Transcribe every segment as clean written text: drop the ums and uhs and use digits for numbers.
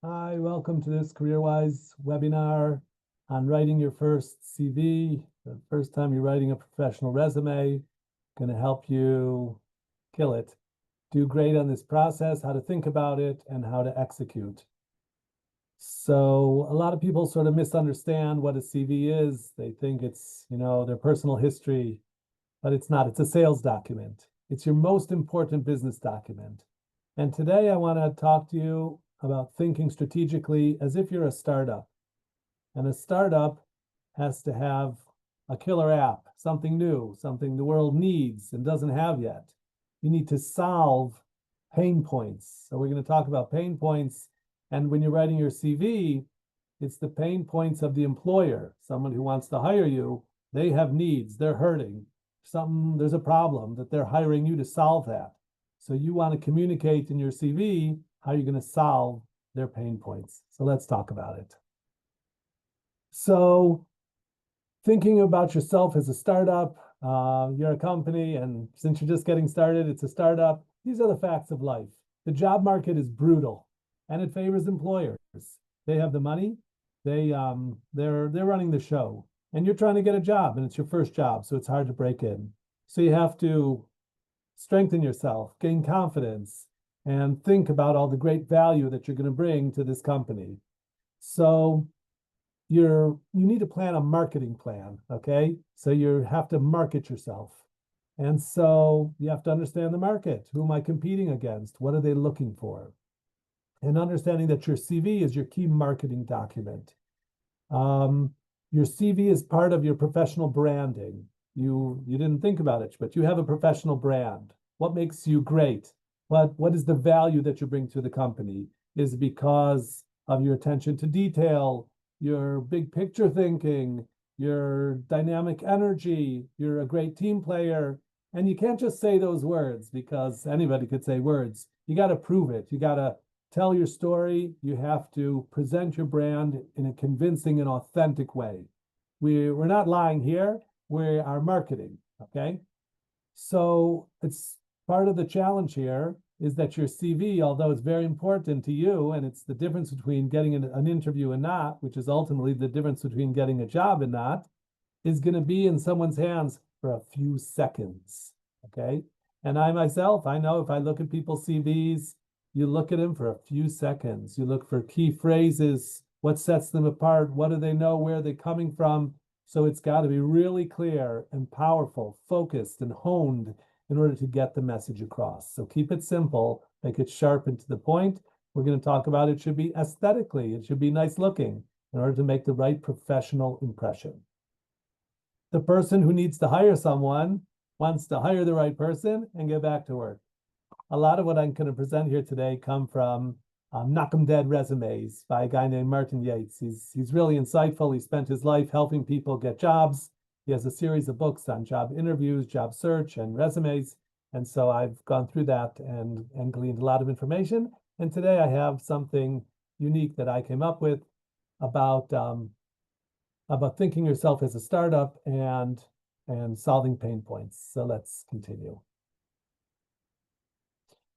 Hi, welcome to this CareerWise webinar on writing your first CV. The first time you're writing a professional resume, going to help you kill it. Do great on this process, how to think about it, and how to execute. So a lot of people sort of misunderstand what a CV is. They think it's, their personal history, but it's not. It's a sales document. It's your most important business document. And today I want to talk to you about thinking strategically as if you're a startup. And a startup has to have a killer app, something new, something the world needs and doesn't have yet. You need to solve pain points. So we're going to talk about pain points. And when you're writing your CV, it's the pain points of the employer, someone who wants to hire you. They have needs, they're hurting. There's a problem that they're hiring you to solve that. So you want to communicate in your CV how you're going to solve their pain points. So let's talk about it. So thinking about yourself as a startup, you're a company, and since you're just getting started, it's a startup. These are the facts of life. The job market is brutal, and it favors employers. They have the money. They're running the show, and you're trying to get a job, and it's your first job, so it's hard to break in. So you have to strengthen yourself, gain confidence, and think about all the great value that you're going to bring to this company. So you need to plan a marketing plan, okay? So you have to market yourself. And so you have to understand the market. Who am I competing against? What are they looking for? And understanding that your CV is your key marketing document. Your CV is part of your professional branding. You didn't think about it, but you have a professional brand. What makes you great? What is the value that you bring to the company? Is it because of your attention to detail, your big picture thinking, your dynamic energy, you're a great team player. And you can't just say those words because anybody could say words. You got to prove it. You got to tell your story. You have to present your brand in a convincing and authentic way. We're not lying here. We are marketing, okay? So it's part of the challenge here is that your CV, although it's very important to you, and it's the difference between getting an interview and not, which is ultimately the difference between getting a job and not, is going to be in someone's hands for a few seconds, okay? And I myself, I know if I look at people's CVs, you look at them for a few seconds. You look for key phrases, what sets them apart, what do they know, where are they coming from? So it's got to be really clear and powerful, focused and honed in order to get the message across. So keep it simple, make it sharp and to the point. We're going to talk about it should be aesthetically, it should be nice looking in order to make the right professional impression. The person who needs to hire someone wants to hire the right person and get back to work. A lot of what I'm going to present here today come from knock 'em dead resumes by a guy named Martin Yates. He's really insightful. He spent his life helping people get jobs. He has a series of books on job interviews, job search, and resumes. And so I've gone through that and gleaned a lot of information. And today I have something unique that I came up with about thinking yourself as a startup and solving pain points. So let's continue.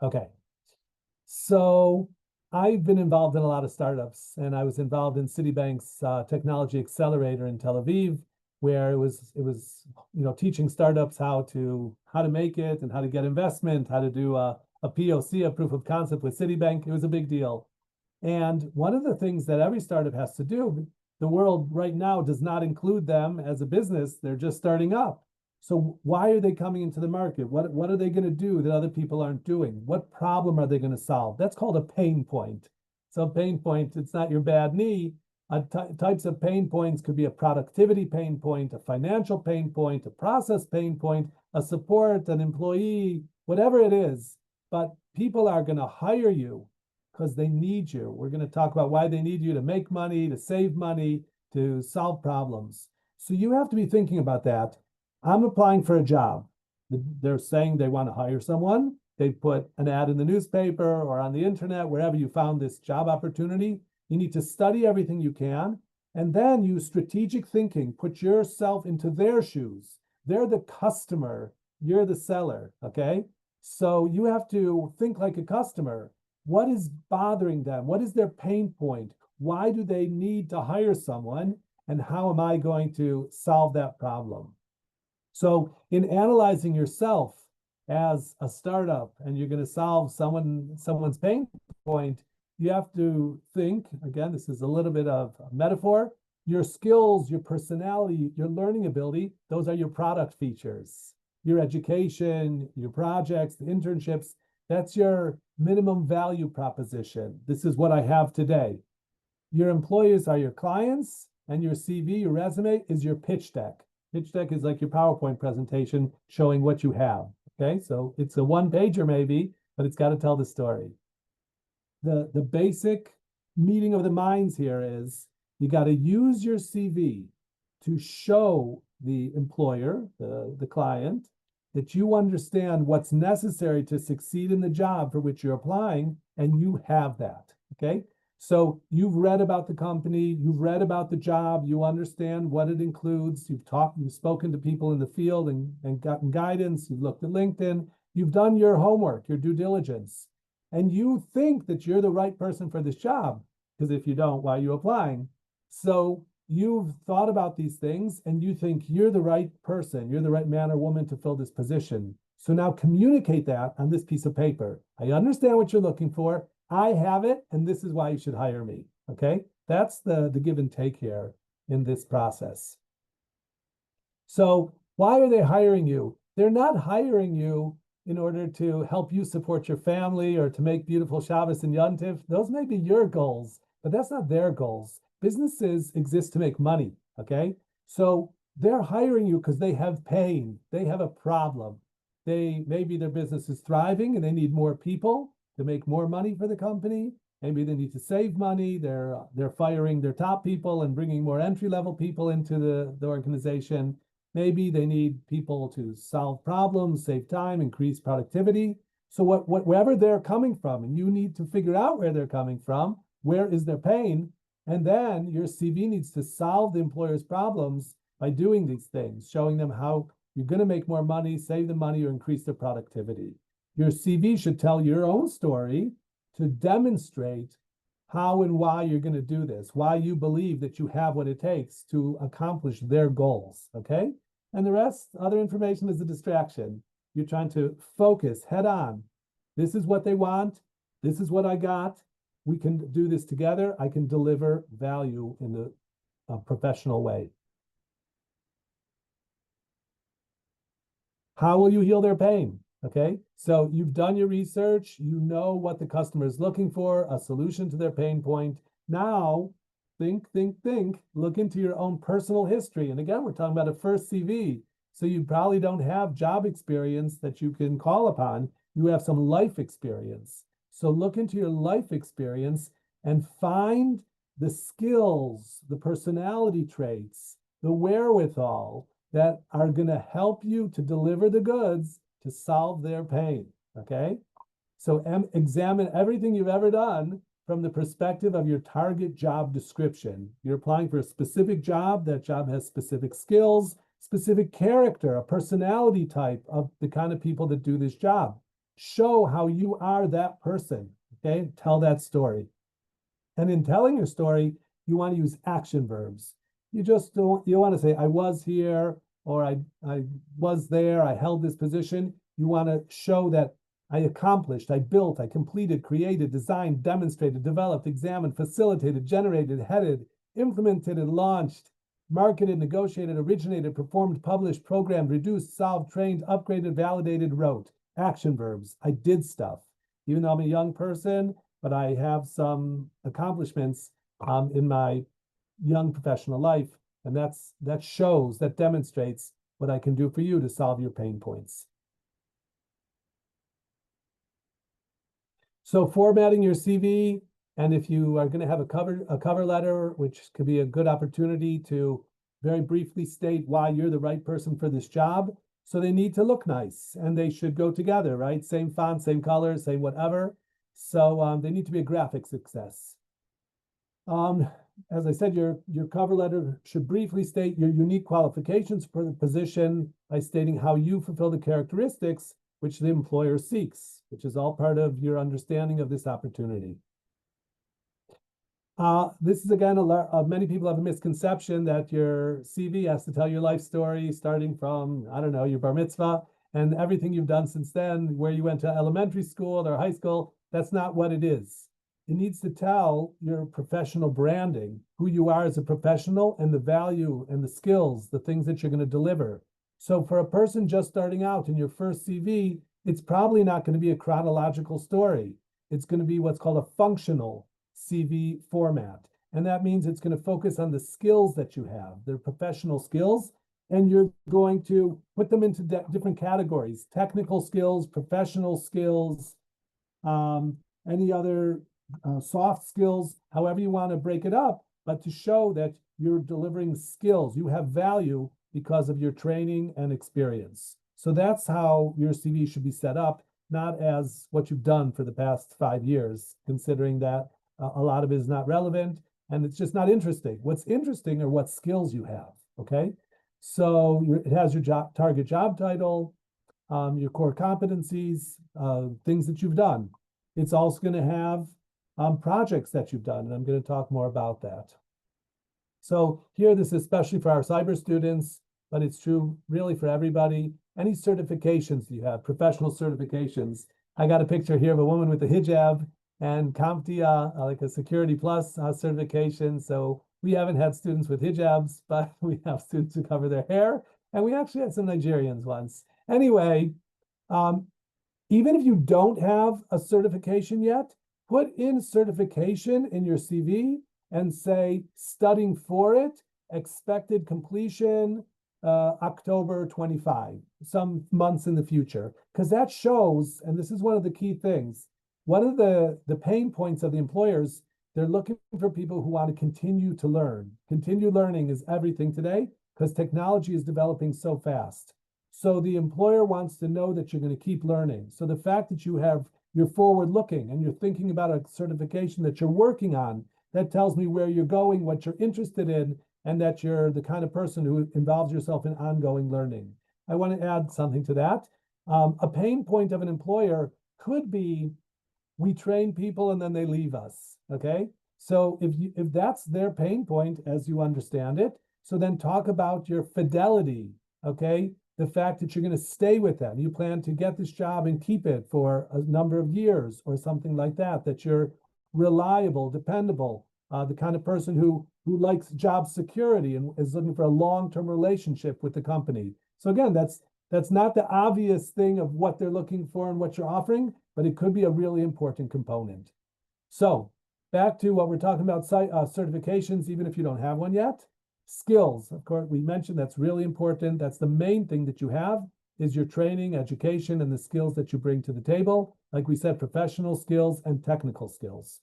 Okay. So I've been involved in a lot of startups, and I was involved in Citibank's technology accelerator in Tel Aviv, where it was teaching startups how to make it and how to get investment, how to do a POC, a proof of concept with Citibank. It was a big deal. And one of the things that every startup has to do, the world right now does not include them as a business. They're just starting up. So why are they coming into the market? What are they going to do that other people aren't doing? What problem are they going to solve? That's called a pain point. So pain point, it's not your bad knee. Types of pain points could be a productivity pain point, a financial pain point, a process pain point, a support, an employee, whatever it is. But people are going to hire you because they need you. We're going to talk about why they need you to make money, to save money, to solve problems. So you have to be thinking about that. I'm applying for a job. They're saying they want to hire someone. They put an ad in the newspaper or on the internet, wherever you found this job opportunity. You need to study everything you can and then use strategic thinking. Put yourself into their shoes. They're the customer. You're the seller, okay? So you have to think like a customer. What is bothering them? What is their pain point? Why do they need to hire someone? And how am I going to solve that problem? So in analyzing yourself as a startup and you're going to solve someone's pain point, you have to think, again, this is a little bit of a metaphor, your skills, your personality, your learning ability, those are your product features. Your education, your projects, the internships, that's your minimum value proposition. This is what I have today. Your employees are your clients, and your CV, your resume, is your pitch deck. Pitch deck is like your PowerPoint presentation showing what you have. Okay, so it's a one-pager maybe, but it's got to tell the story. The basic meeting of the minds here is you got to use your CV to show the employer, the client, that you understand what's necessary to succeed in the job for which you're applying, and you have that. Okay. So you've read about the company, you've read about the job, you understand what it includes, you've spoken to people in the field and gotten guidance, you've looked at LinkedIn, you've done your homework, your due diligence, and you think that you're the right person for this job, because if you don't, why are you applying? So you've thought about these things and you think you're the right person, you're the right man or woman to fill this position. So now communicate that on this piece of paper. I understand what you're looking for. I have it, and this is why you should hire me. Okay, that's the give and take here in this process. So why are they hiring you? They're not hiring you in order to help you support your family or to make beautiful Shabbos and Yontif. Those may be your goals, but that's not their goals. Businesses exist to make money. Okay, so they're hiring you because they have pain. They have a problem. Maybe their business is thriving and they need more people to make more money for the company. Maybe they need to save money. They're firing their top people and bringing more entry-level people into the organization. Maybe they need people to solve problems, save time, increase productivity. So wherever they're coming from, and you need to figure out where they're coming from, where is their pain, and then your CV needs to solve the employer's problems by doing these things, showing them how you're going to make more money, save the money, or increase their productivity. Your CV should tell your own story to demonstrate how and why you're going to do this, why you believe that you have what it takes to accomplish their goals, okay? And the rest, other information is a distraction. You're trying to focus head on. This is what they want. This is what I got. We can do this together. I can deliver value in a professional way. How will you heal their pain? Okay, so you've done your research, you know what the customer is looking for, a solution to their pain point. Now, think, look into your own personal history. And again, we're talking about a first CV. So you probably don't have job experience that you can call upon. You have some life experience. So look into your life experience and find the skills, the personality traits, the wherewithal that are going to help you to deliver the goods to solve their pain, okay? So examine everything you've ever done from the perspective of your target job description. You're applying for a specific job. That job has specific skills, specific character, a personality type of the kind of people that do this job. Show how you are that person, okay? Tell that story. And in telling your story, you want to use action verbs. You want to say, I was here, or I was there, I held this position. You want to show that I accomplished, I built, I completed, created, designed, demonstrated, developed, examined, facilitated, generated, headed, implemented, and launched, marketed, negotiated, originated, performed, published, programmed, reduced, solved, trained, upgraded, validated, wrote. Action verbs. I did stuff. Even though I'm a young person, but I have some accomplishments in my young professional life. And that demonstrates what I can do for you to solve your pain points. So formatting your CV, and if you are going to have a cover letter, which could be a good opportunity to very briefly state why you're the right person for this job. So they need to look nice and they should go together, right? Same font, same color, same whatever. So they need to be a graphic success. As I said, your cover letter should briefly state your unique qualifications for the position by stating how you fulfill the characteristics which the employer seeks, which is all part of your understanding of this opportunity. This is, again, many people have a misconception that your CV has to tell your life story, starting from, I don't know, your bar mitzvah and everything you've done since then, where you went to elementary school or high school. That's not what it is. It needs to tell your professional branding, who you are as a professional, and the value and the skills, the things that you're going to deliver. So for a person just starting out in your first CV, it's probably not going to be a chronological story. It's going to be what's called a functional CV format. And that means it's going to focus on the skills that you have, their professional skills, and you're going to put them into different categories: technical skills, professional skills, any other soft skills, however you want to break it up, but to show that you're delivering skills, you have value because of your training and experience. So that's how your CV should be set up, not as what you've done for the past 5 years, considering that a lot of it is not relevant and it's just not interesting. What's interesting are what skills you have, okay? So it has your target job title, your core competencies, things that you've done. It's also going to have projects that you've done, and I'm going to talk more about that. So here, this is especially for our cyber students, but it's true really for everybody. Any certifications you have, professional certifications. I got a picture here of a woman with a hijab and CompTIA, like a Security Plus certification. So we haven't had students with hijabs, but we have students who cover their hair. And we actually had some Nigerians once. Anyway, even if you don't have a certification yet, put in certification in your CV and say studying for it, expected completion, October 25, some months in the future, because that shows, and this is one of the key things, one of the pain points of the employers, they're looking for people who want to continue to learn. Continue learning is everything today because technology is developing so fast. So the employer wants to know that you're going to keep learning. So the fact that you're forward looking and you're thinking about a certification that you're working on, that tells me where you're going, what you're interested in, and that you're the kind of person who involves yourself in ongoing learning. I want to add something to that. A pain point of an employer could be, we train people and then they leave us, okay? So if that's their pain point, as you understand it, so then talk about your fidelity, okay? The fact that you're going to stay with them. You plan to get this job and keep it for a number of years or something like that, that you're reliable, dependable, the kind of person who likes job security and is looking for a long-term relationship with the company. So again, that's not the obvious thing of what they're looking for and what you're offering, but it could be a really important component. So back to what we're talking about, certifications, even if you don't have one yet. Skills, of course, we mentioned that's really important. That's the main thing that you have, is your training, education, and the skills that you bring to the table. Like we said, professional skills and technical skills.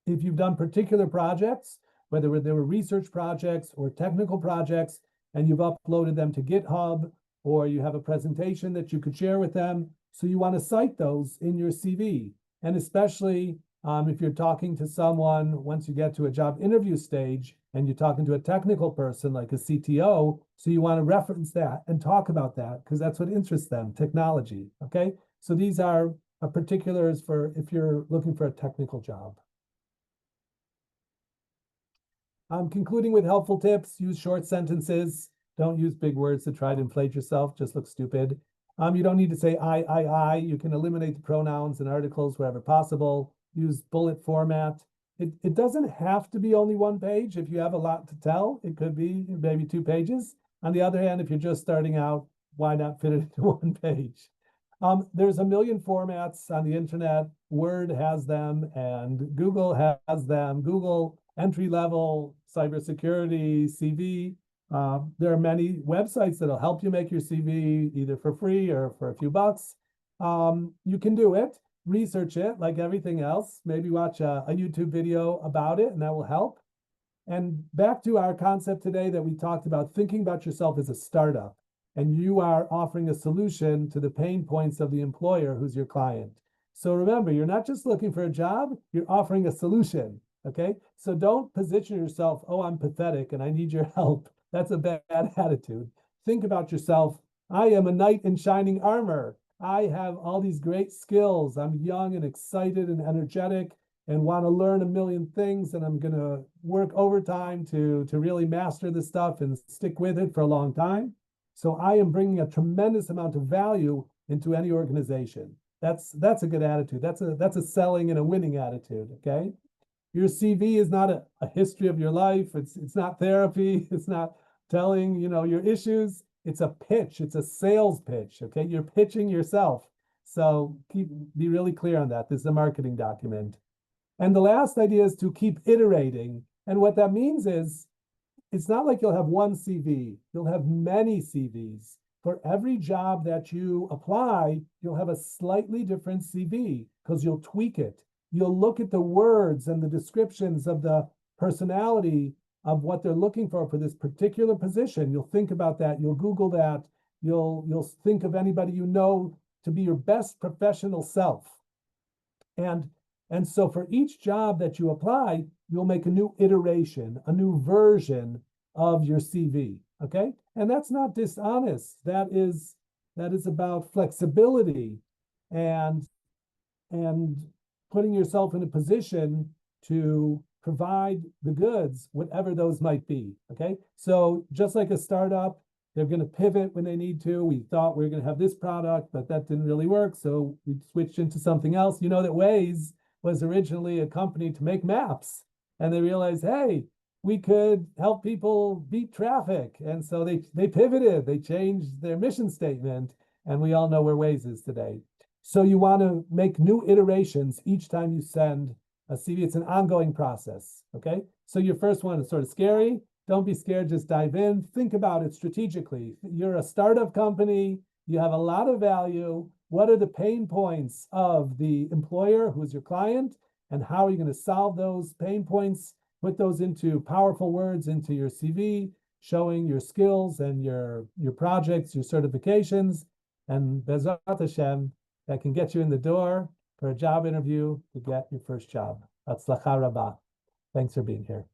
If you've done particular projects, whether they were research projects or technical projects, and you've uploaded them to GitHub, or you have a presentation that you could share with them, so you want to cite those in your CV. And especially if you're talking to someone, once you get to a job interview stage, and you're talking to a technical person like a CTO, so you want to reference that and talk about that because that's what interests them, technology, okay? So these are particulars for if you're looking for a technical job. I'm concluding with helpful tips. Use short sentences. Don't use big words to try to inflate yourself. Just look stupid. You don't need to say I. You can eliminate the pronouns and articles wherever possible. Use bullet format. It doesn't have to be only one page. If you have a lot to tell, it could be maybe 2 pages. On the other hand, if you're just starting out, why not fit it into 1 page? There's a million formats on the internet. Word has them and Google has them. Google entry-level cybersecurity CV. There are many websites that'll help you make your CV either for free or for a few bucks. You can do it. Research it like everything else. Maybe watch a YouTube video about it and that will help. And back to our concept today that we talked about, thinking about yourself as a startup, and you are offering a solution to the pain points of the employer who's your client. So remember, you're not just looking for a job, you're offering a solution, okay? So don't position yourself, oh, I'm pathetic and I need your help. That's a bad attitude. Think about yourself, I am a knight in shining armor. I have all these great skills. I'm young and excited and energetic and want to learn a million things. And I'm going to work overtime to really master this stuff and stick with it for a long time. So I am bringing a tremendous amount of value into any organization. That's a good attitude. That's a selling and a winning attitude. Okay. Your CV is not a history of your life. It's not therapy. It's not telling, your issues. It's a pitch. It's a sales pitch. Okay. You're pitching yourself. So be really clear on that. This is a marketing document. And the last idea is to keep iterating. And what that means is it's not like you'll have one CV, you'll have many CVs. For every job that you apply, you'll have a slightly different CV because you'll tweak it. You'll look at the words and the descriptions of the personality of what they're looking for this particular position. You'll think about that. You'll Google that. You'll think of anybody you know to be your best professional self. And so for each job that you apply, you'll make a new iteration, a new version of your CV. Okay. And that's not dishonest. That is about flexibility and putting yourself in a position to provide the goods, whatever those might be. Okay. So just like a startup, they're going to pivot when they need to. We thought we were going to have this product, but that didn't really work. So we switched into something else. You know that Waze was originally a company to make maps. And they realized, hey, we could help people beat traffic. And so they pivoted, they changed their mission statement, and we all know where Waze is today. So you want to make new iterations each time you send a CV. It's an ongoing process, okay? So your first one is sort of scary. Don't be scared, just dive in. Think about it strategically. You're a startup company, you have a lot of value. What are the pain points of the employer who's your client? And how are you going to solve those pain points? Put those into powerful words into your CV, showing your skills and your projects, your certifications, and Bezrat Hashem, that can get you in the door for a job interview to get your first job. Hatzlacha rabah. Thanks for being here.